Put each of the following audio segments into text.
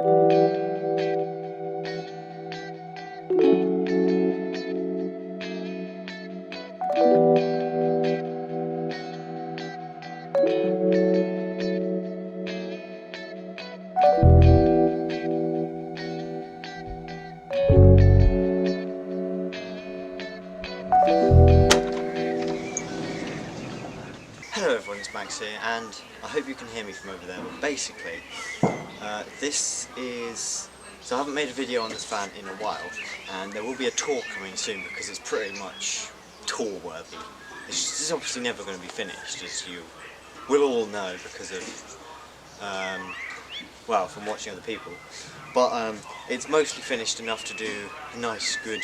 Hello everyone, it's Max here, and I hope you can hear me from over there, but basically, this is... So I haven't made a video on this van in a while, and there will be a tour coming soon because it's pretty much tour worthy. This is obviously never going to be finished, as you will all know because of, well, from watching other people. But it's mostly finished enough to do a nice, good,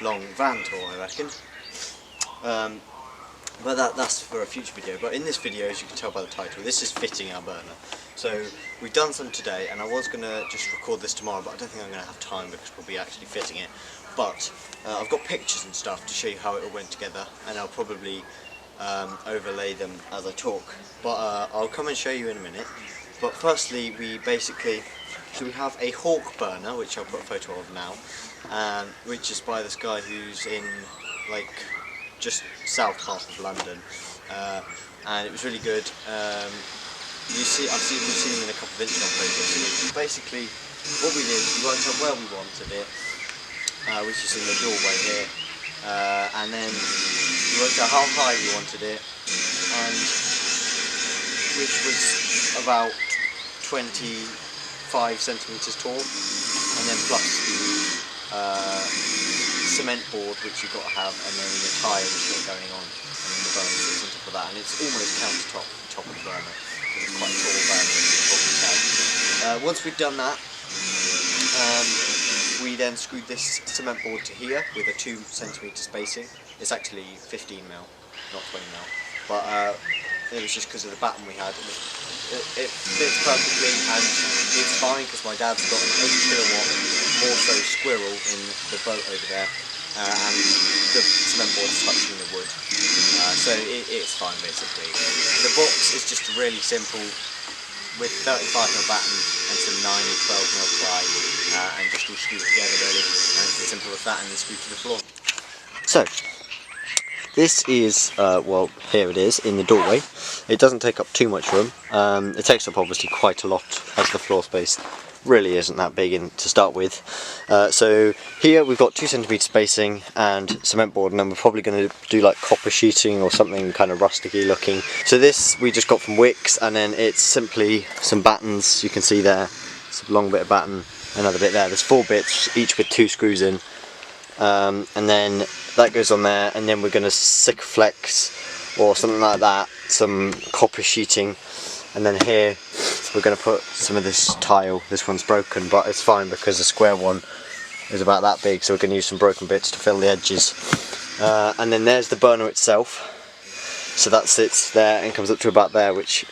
long van tour, I reckon. But that's for a future video. But in this video, as you can tell by the title, this is fitting our burner. So we've done some today, and I was going to just record this tomorrow, but I don't think I'm going to have time because we'll be actually fitting it. But I've got pictures and stuff to show you how it all went together, and I'll probably overlay them as I talk. But I'll come and show you in a minute. But firstly, we have a Hawk burner, which I'll put a photo of now, which is by this guy who's in just south half of London, and it was really good. I've seen him in a couple of Instagram photos. So basically, what we did, we worked out where we wanted it, which is in the doorway here, and then we worked out how high we wanted it, and which was about 25 centimetres tall, and then plus the cement board which you've got to have, and then the tyre and shit going on, and then the burner sits on top of that, and it's almost countertop top of the burner because it's quite a tall burner, as you can probably tell. Once we've done that, we then screwed this cement board to here with a 2 centimetre spacing. It's actually 15mm, not 20mm, but it was just because of the batten we had. It fits perfectly, and it's fine because my dad's got an 8kW Morso squirrel in the boat over there, and the cement board's touching the wood, so it's fine basically. The box is just really simple with 35mm batten and some 9 and 12mm ply, and just all screwed together really, and it's as simple as that, and then screwed to the floor. So this is, well, here it is in the doorway. It doesn't take up too much room. It takes up obviously quite a lot, as the floor space really isn't that big to start with. So here we've got 2 centimetre spacing and cement board, and then we're probably going to do like copper sheeting or something kind of rusticy looking. So this we just got from Wickes, and then it's simply some battens. You can see there, it's a long bit of batten, another bit there. There's 4 bits, each with 2 screws in. And then that goes on there, and then we're going to Sikaflex or something like that, some copper sheeting, and then here we're going to put some of this tile. This one's broken, but it's fine because the square one is about that big, so we're going to use some broken bits to fill the edges. And then there's the burner itself, so that sits there and comes up to about there, which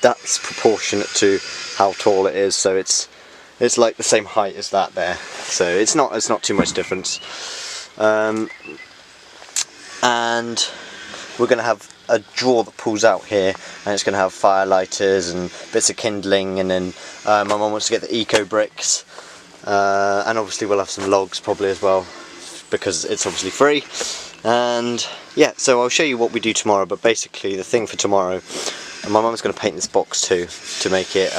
that's proportionate to how tall it is, so it's like the same height as that there, so it's not too much difference. And we're going to have a drawer that pulls out here, and it's going to have fire lighters and bits of kindling, and then my mum wants to get the eco bricks, and obviously we'll have some logs probably as well because it's obviously free. And yeah, so I'll show you what we do tomorrow, but basically the thing for tomorrow, and my mum's going to paint this box too to make it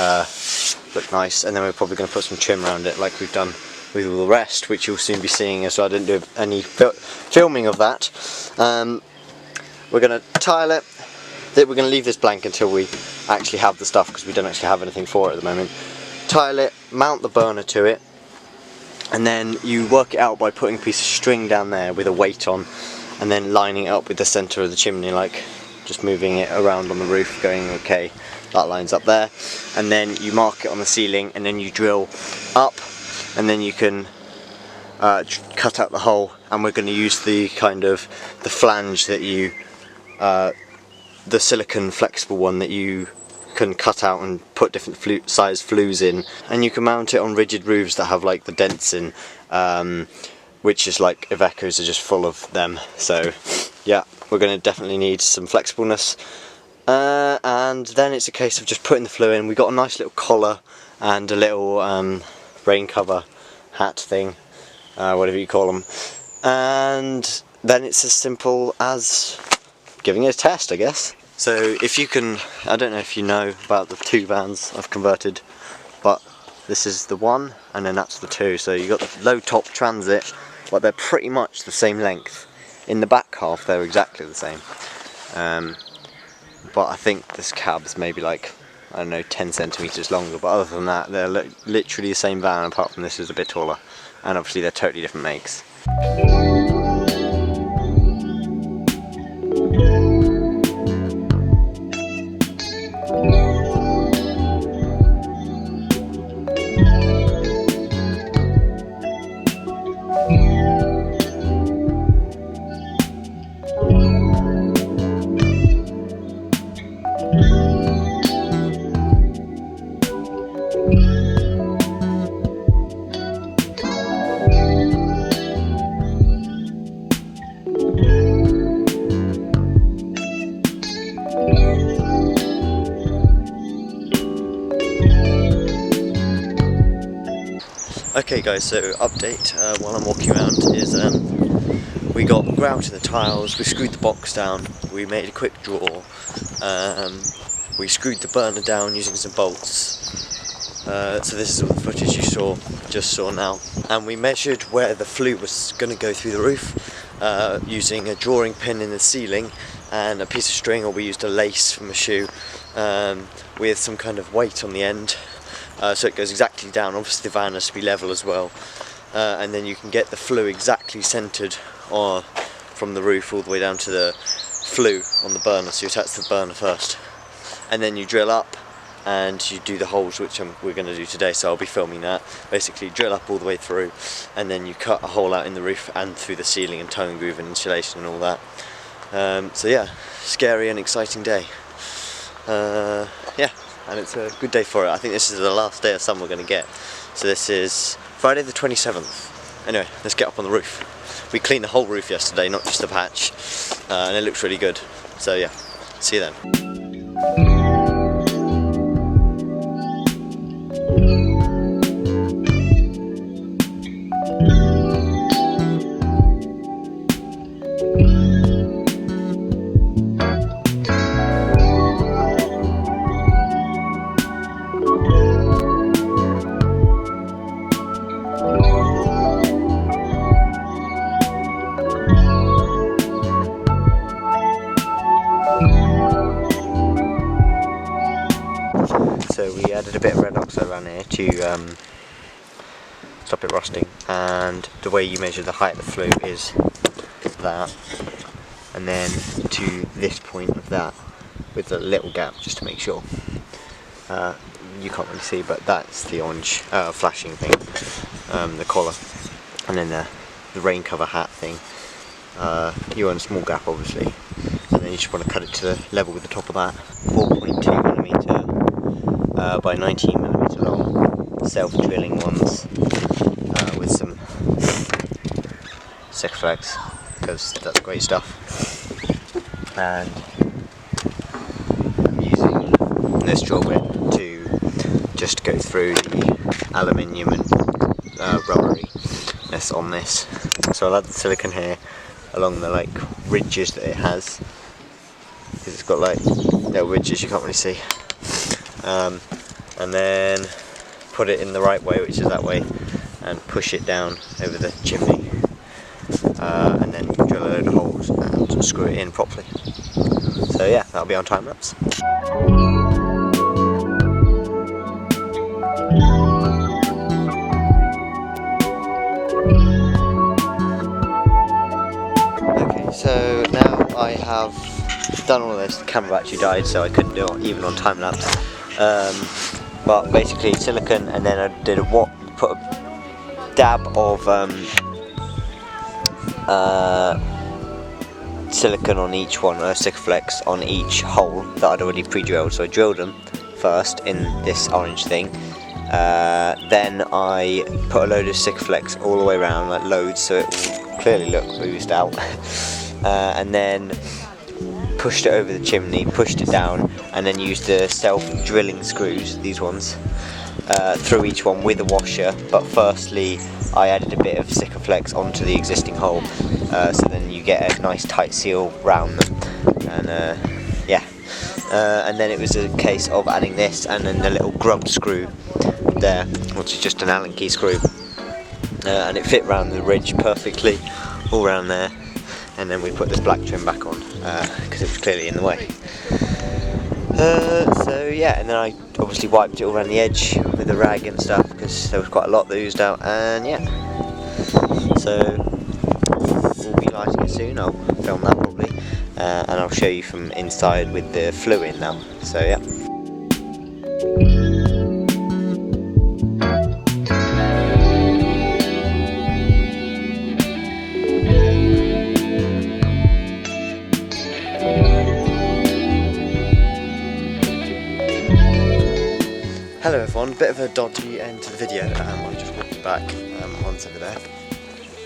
look nice, and then we're probably going to put some trim around it like we've done with all the rest, which you'll soon be seeing, as I didn't do any filming of that. We're going to tile it. We're going to leave this blank until we actually have the stuff, because we don't actually have anything for it at the moment. Tile it, mount the burner to it, and then you work it out by putting a piece of string down there with a weight on, and then lining it up with the centre of the chimney, like just moving it around on the roof, going okay, that lines up there, and then you mark it on the ceiling, and then you drill up, and then you can cut out the hole, and we're going to use the kind of the flange that you the silicone flexible one that you can cut out and put different size flues in, and you can mount it on rigid roofs that have like the dents in, which is like Ivecos are just full of them. So yeah, we're going to definitely need some flexibleness, and then it's a case of just putting the flue in. We've got a nice little collar and a little rain cover hat thing, whatever you call them, and then it's as simple as giving it a test, I guess. So if you can, I don't know if you know about the two vans I've converted, but this is the one and then that's the two. So you've got the low top Transit, but they're pretty much the same length. In the back half they're exactly the same, but I think this cab's maybe like, I don't know, 10 centimetres longer, but other than that they're literally the same van, apart from this is a bit taller, and obviously they're totally different makes. Okay guys, so update while I'm walking around is we got grout in the tiles, we screwed the box down, we made a quick draw, we screwed the burner down using some bolts, so this is all the footage you just saw now, and we measured where the flue was going to go through the roof using a drawing pin in the ceiling and a piece of string, or we used a lace from a shoe with some kind of weight on the end. So it goes exactly down. Obviously the van has to be level as well, and then you can get the flue exactly centred from the roof all the way down to the flue on the burner. So you attach the burner first, and then you drill up and you do the holes, which we're going to do today, so I'll be filming that. Basically drill up all the way through, and then you cut a hole out in the roof and through the ceiling and tone groove and insulation and all that. So yeah, scary and exciting day. Yeah. And it's a good day for it. I think this is the last day of summer we're going to get. So this is Friday the 27th. Anyway, let's get up on the roof. We cleaned the whole roof yesterday, not just the patch, and it looks really good. So yeah, see you then. So we added a bit of red oxide around here to stop it rusting, and the way you measure the height of the flue is that, and then to this point of that with a little gap just to make sure. You can't really see, but that's the orange flashing thing, the collar, and then the rain cover hat thing. You want a small gap obviously, and then you just want to cut it to the level with the top of that. 4.2mm by 19mm long self-drilling ones with some Sikaflex, because that's great stuff. And I'm using this drill bit to just go through the aluminium and rubberiness on this. So I'll add the silicone here along the like ridges that it has, because it's got like little ridges you can't really see, and then put it in the right way, which is that way, and push it down over the chimney, and then drill a load of holes and screw it in properly. So yeah, that'll be on time lapse. Okay, so now I have done all of this. The camera actually died, so I couldn't do it even on time lapse. But basically silicone, and then I did put a dab of silicone on each one, Sikaflex on each hole that I'd already pre-drilled. So I drilled them first in this orange thing, then I put a load of Sikaflex all the way around, like loads, so it will clearly look oozed out, and then pushed it over the chimney, pushed it down, and then used the self-drilling screws, these ones, through each one with a washer, but firstly I added a bit of Sikaflex onto the existing hole, so then you get a nice tight seal round them, and yeah. And then it was a case of adding this and then the little grub screw there, which is just an Allen key screw, and it fit round the ridge perfectly, all round there. And then we put this black trim back on because it was clearly in the way. So yeah, and then I obviously wiped it all around the edge with a rag and stuff because there was quite a lot that oozed out, and yeah. So we'll be lighting it soon. I'll film that probably, and I'll show you from inside with the flue in now. So yeah. Hello everyone, bit of a dodgy end to the video. I'm just walking back onto the there.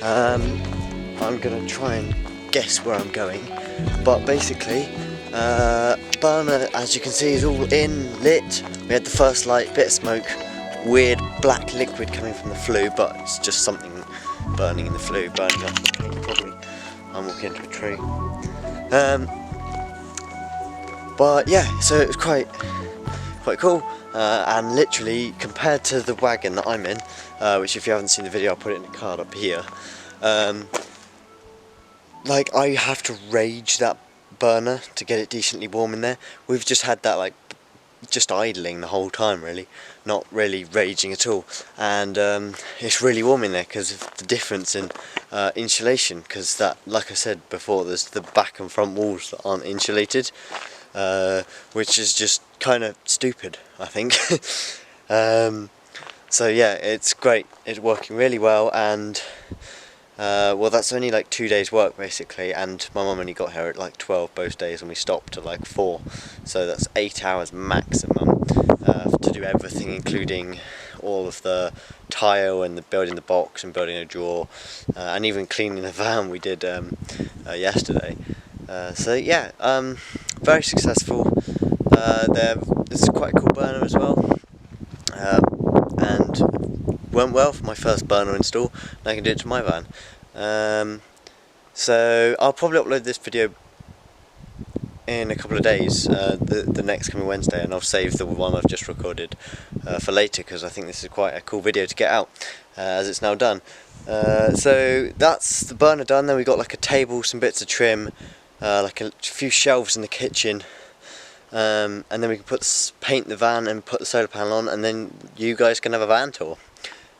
I'm gonna try and guess where I'm going, but basically burner, as you can see, is all in, lit. We had the first light, bit of smoke, weird black liquid coming from the flue, but it's just something burning in the flue, burning up the paint probably. I'm walking into a tree. But yeah, so it was quite cool. And literally, compared to the wagon that I'm in, which if you haven't seen the video, I'll put it in the card up here, like, I have to rage that burner to get it decently warm in there. We've just had that, like, just idling the whole time really, not really raging at all, and it's really warm in there because of the difference in insulation, because that, like I said before, there's the back and front walls that aren't insulated, which is just kind of stupid, I think. So yeah, it's great, it's working really well, and well, that's only like 2 days work basically, and my mum only got here at like 12 both days and we stopped at like 4, so that's 8 hours maximum to do everything, including all of the tile and the building the box and building a drawer, and even cleaning the van we did yesterday. So yeah, very successful. This is quite a cool burner as well, and went well for my first burner install, and I can do it to my van. So I'll probably upload this video in a couple of days, the next coming Wednesday, and I'll save the one I've just recorded for later, because I think this is quite a cool video to get out, as it's now done. So that's the burner done. Then we got like a table, some bits of trim, like a few shelves in the kitchen, and then we can paint the van and put the solar panel on, and then you guys can have a van tour,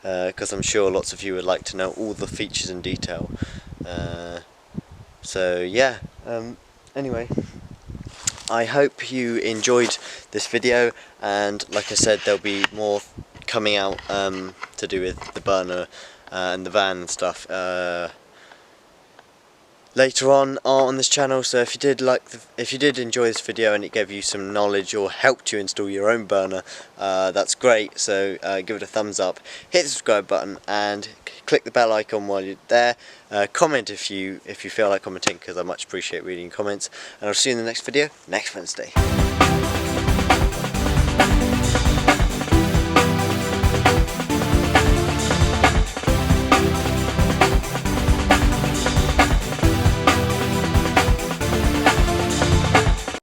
because I'm sure lots of you would like to know all the features in detail. So yeah, anyway, I hope you enjoyed this video, and like I said, there'll be more coming out to do with the burner and the van and stuff later on this channel. So if you did enjoy this video and it gave you some knowledge or helped you install your own burner, that's great. So give it a thumbs up, hit the subscribe button, and click the bell icon while you're there. Comment if you feel like commenting, because I much appreciate reading comments, and I'll see you in the next video next Wednesday.